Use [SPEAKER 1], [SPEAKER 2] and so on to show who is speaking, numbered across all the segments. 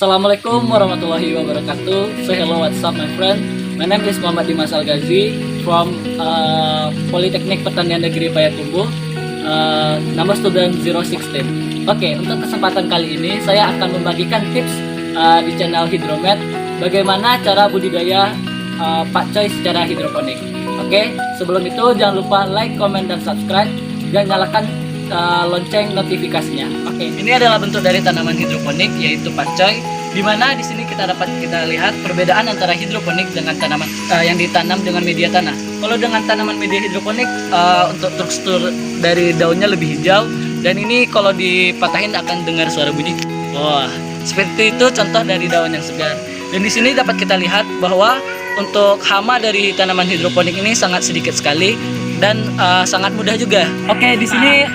[SPEAKER 1] Assalamualaikum warahmatullahi wabarakatuh. So hello, what's up my friend? My name is Muhammad Dimas Al-Ghazi from Politeknik Pertanian Negeri Payakumbuh, number student 016. Oke, untuk kesempatan kali ini saya akan membagikan tips di channel Hidromet bagaimana cara budidaya pakcoy secara hidroponik. Oke, sebelum itu jangan lupa like, comment, dan subscribe dan nyalakan lonceng notifikasinya. Oke, ini adalah bentuk dari tanaman hidroponik yaitu pakcoy, di mana di sini kita lihat perbedaan antara hidroponik dengan tanaman yang ditanam dengan media tanah. Kalau dengan tanaman media hidroponik untuk tekstur dari daunnya lebih hijau, dan ini kalau dipatahin akan dengar suara bunyi. Wah, seperti itu contoh dari daun yang segar. Dan di sini dapat kita lihat bahwa untuk hama dari tanaman hidroponik ini sangat sedikit sekali dan sangat mudah juga. Oke, di sini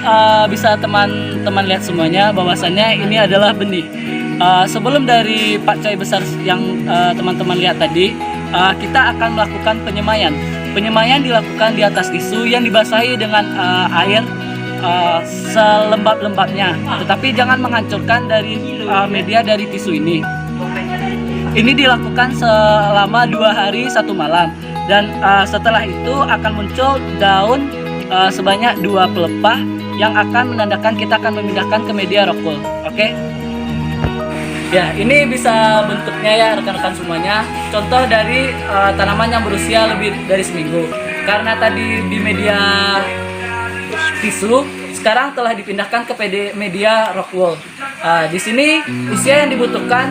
[SPEAKER 1] bisa teman-teman lihat semuanya bahwasannya ini adalah benih. Sebelum dari pakcoy besar yang teman-teman lihat tadi, kita akan melakukan penyemaian. Penyemaian dilakukan di atas tisu yang dibasahi dengan air selembab-lembabnya, tetapi jangan menghancurkan dari media dari tisu ini. Ini dilakukan selama 2 hari 1 malam. Dan setelah itu akan muncul daun sebanyak 2 pelepah yang akan menandakan kita akan memindahkan ke media rock wool. Oke? Ya, ini bisa bentuknya ya rekan-rekan semuanya. Contoh dari tanaman yang berusia lebih dari seminggu. Karena tadi di media tisu, sekarang telah dipindahkan ke media rock wool. Di sini usia yang dibutuhkan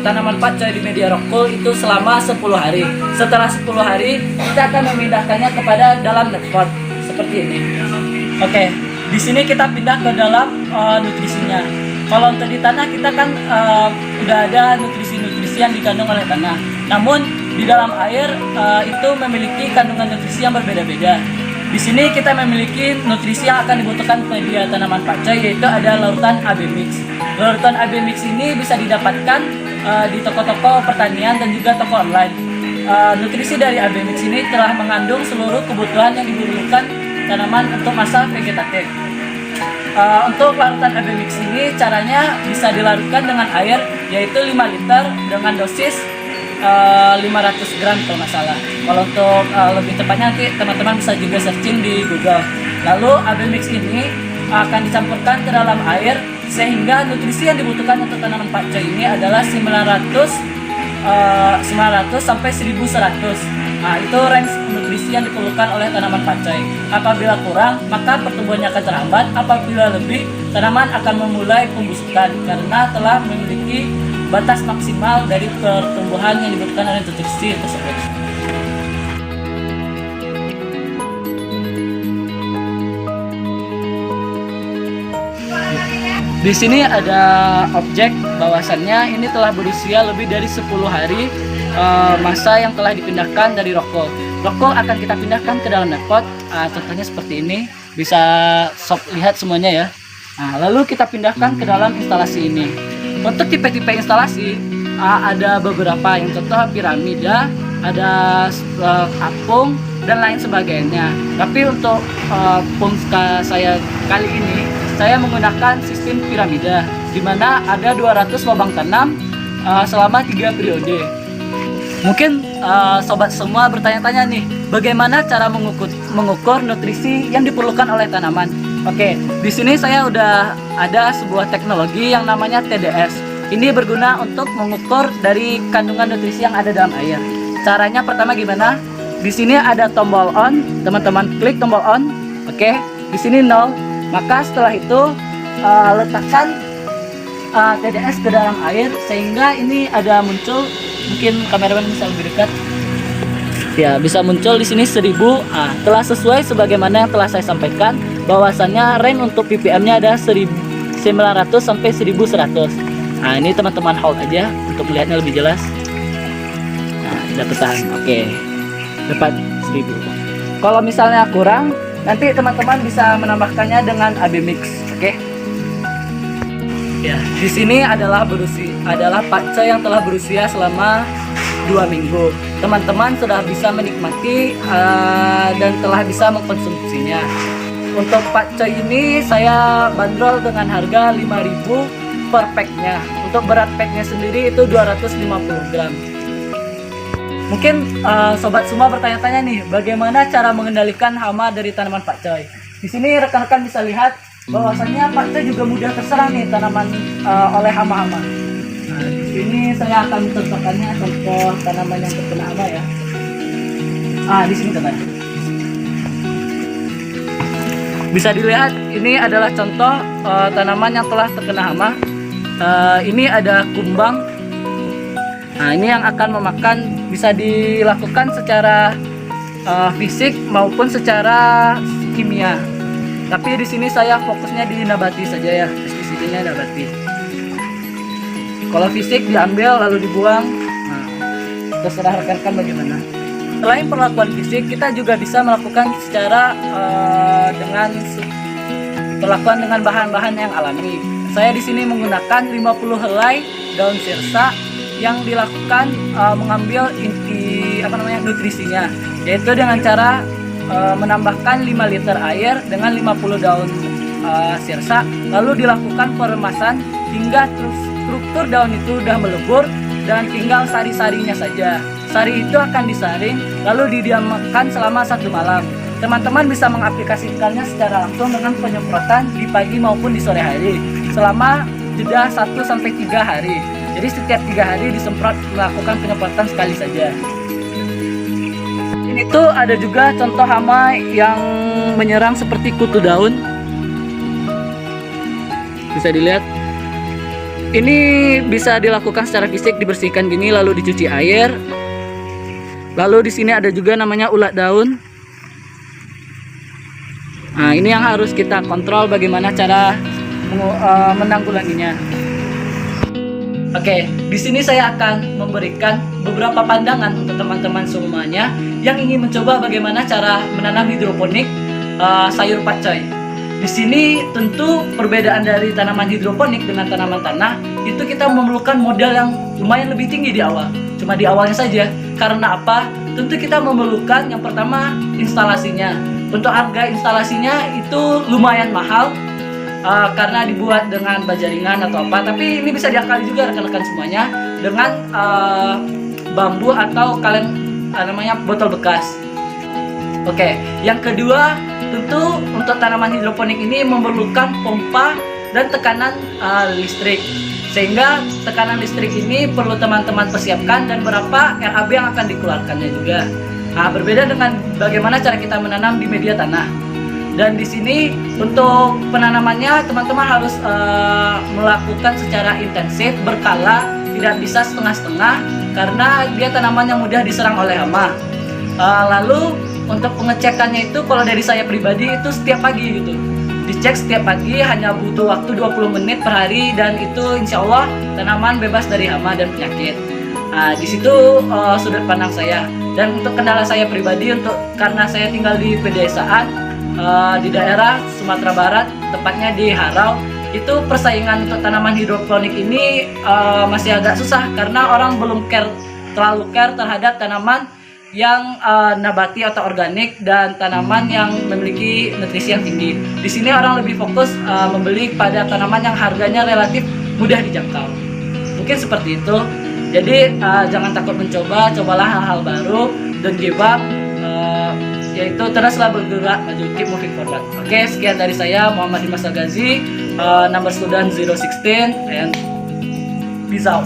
[SPEAKER 1] tanaman pakcoy di media rock wool itu selama 10 hari. Setelah 10 hari kita akan memindahkannya kepada dalam net pot seperti ini. Oke, di sini kita pindah ke dalam nutrisinya. Kalau untuk di tanah kita kan udah ada nutrisi-nutrisi yang dikandung oleh tanah. Namun di dalam air itu memiliki kandungan nutrisi yang berbeda-beda. Di sini kita memiliki nutrisi yang akan dibutuhkan media tanaman pakcoy, yaitu ada larutan AB Mix. Larutan AB Mix ini bisa didapatkan di toko-toko pertanian dan juga toko online. Nutrisi dari AB Mix ini telah mengandung seluruh kebutuhan yang dibutuhkan tanaman untuk masa vegetatif. Untuk larutan AB Mix ini caranya bisa dilarutkan dengan air, yaitu 5 liter dengan dosis 500 gram kalau nggak salah. Kalau untuk lebih tepatnya nanti teman-teman bisa juga searching di Google. Lalu AB Mix ini akan dicampurkan ke dalam air sehingga nutrisi yang dibutuhkan untuk tanaman pakcoy ini adalah 900 sampai 1100. Nah, itu range nutrisi yang diperlukan oleh tanaman pakcoy. Apabila kurang, maka pertumbuhannya akan terhambat. Apabila lebih, tanaman akan memulai pembusukan karena telah memiliki batas maksimal dari pertumbuhan yang dibutuhkan oleh nutrisi tersebut. Di sini ada objek bahwasannya ini telah berusia lebih dari 10 hari masa yang telah dipindahkan dari rock wool. Rock wool akan kita pindahkan ke dalam net pot. Contohnya seperti ini, bisa sob lihat semuanya ya. Nah, lalu kita pindahkan ke dalam instalasi ini. Untuk tipe-tipe instalasi ada beberapa, yang contoh piramida, ada apung dan lain sebagainya. Tapi untuk pumska saya kali ini, saya menggunakan sistem piramida, di mana ada 200 lubang tanam selama 3 periode. Mungkin sobat semua bertanya-tanya nih, bagaimana cara mengukur nutrisi yang diperlukan oleh tanaman? Oke, di sini saya udah ada sebuah teknologi yang namanya TDS. Ini berguna untuk mengukur dari kandungan nutrisi yang ada dalam air. Caranya pertama gimana? Di sini ada tombol on, teman-teman klik tombol on. Oke, di sini 0. Maka setelah itu letakkan TDS ke dalam air sehingga ini ada muncul, mungkin kameramen bisa lebih dekat. Ya, bisa muncul di sini 1000. Telah sesuai sebagaimana yang telah saya sampaikan, bahwasannya range untuk ppm-nya ada 900 sampai 1100. Nah, ini teman-teman hold aja untuk melihatnya lebih jelas. Nah, dapat tahan. Oke. Dapat 1000. Kalau misalnya kurang, nanti teman-teman bisa menambahkannya dengan AB Mix. Oke. Ya, di sini adalah pakcoy yang telah berusia selama 2 minggu. Teman-teman sudah bisa menikmati dan telah bisa mengkonsumsinya. Untuk pakcoy ini saya bandrol dengan harga 5.000 per packnya. Untuk berat packnya sendiri itu 250 gram. Mungkin sobat semua bertanya-tanya nih, bagaimana cara mengendalikan hama dari tanaman pakcoy. Di sini rekan-rekan bisa lihat bahwasannya pakcoy juga mudah terserang nih tanaman oleh hama-hama. Nah, di sini saya akan mencontohkannya, contoh tanaman yang terkena hama ya. Di sini teman. Bisa dilihat ini adalah contoh tanaman yang telah terkena hama. Ini ada kumbang. Nah, ini yang akan memakan, bisa dilakukan secara fisik maupun secara kimia. Tapi di sini saya fokusnya di nabati saja ya, pestisidnya nabati. Kalau fisik diambil lalu dibuang, terserah rekan-rekan bagaimana. Selain perlakuan fisik, kita juga bisa melakukan secara dengan perlakuan dengan bahan-bahan yang alami. Saya di sini menggunakan 50 helai daun sirsa yang dilakukan mengambil inti nutrisinya, yaitu dengan cara menambahkan 5 liter air dengan 50 daun sirsa, lalu dilakukan peremasan hingga struktur daun itu sudah melebur dan tinggal sari-sarinya saja. Sari itu akan disaring lalu didiamkan selama 1 malam. Teman-teman bisa mengaplikasikannya secara langsung dengan penyemprotan di pagi maupun di sore hari selama jeda 1-3 hari. Jadi setiap 3 hari disemprot, melakukan penyemprotan sekali saja. Ini tuh ada juga contoh hama yang menyerang seperti kutu daun. Bisa dilihat. Ini bisa dilakukan secara fisik, dibersihkan gini lalu dicuci air. Lalu di sini ada juga namanya ulat daun. Nah, ini yang harus kita kontrol bagaimana cara menanggulanginya. Oke, di sini saya akan memberikan beberapa pandangan untuk teman-teman semuanya yang ingin mencoba bagaimana cara menanam hidroponik sayur pakcoy. Di sini tentu perbedaan dari tanaman hidroponik dengan tanaman tanah itu kita memerlukan modal yang lumayan lebih tinggi di awal. Cuma di awalnya saja. Karena apa? Tentu kita memerlukan yang pertama instalasinya. Untuk harga instalasinya itu lumayan mahal karena dibuat dengan baja ringan atau apa. Tapi ini bisa diakali juga rekan-rekan semuanya dengan bambu atau botol bekas. Oke, yang kedua tentu untuk tanaman hidroponik ini memerlukan pompa dan tekanan listrik. Sehingga tekanan listrik ini perlu teman-teman persiapkan dan berapa RAB yang akan dikeluarkannya juga. Nah, berbeda dengan bagaimana cara kita menanam di media tanah. Dan di sini untuk penanamannya teman-teman harus melakukan secara intensif, berkala, tidak bisa setengah-setengah karena dia tanaman yang mudah diserang oleh hama. Lalu untuk pengecekannya itu kalau dari saya pribadi itu setiap pagi gitu. Dicek setiap pagi, hanya butuh waktu 20 menit per hari dan itu insya Allah tanaman bebas dari hama dan penyakit. Nah, di situ sudut pandang saya. Dan untuk kendala saya pribadi, karena saya tinggal di pedesaan di daerah Sumatera Barat, tepatnya di Harau, itu persaingan untuk tanaman hidroponik ini masih agak susah karena orang belum terlalu care terhadap tanaman yang nabati atau organik dan tanaman yang memiliki nutrisi yang tinggi. Di sini orang lebih fokus membeli pada tanaman yang harganya relatif mudah dijangkau. Mungkin seperti itu. Jadi jangan takut mencoba, cobalah hal-hal baru, don't give up, yaitu teruslah bergerak maju, keep moving forward. Oke, sekian dari saya, Muhammad Dimas Al-Ghazi, number student 016, and peace out.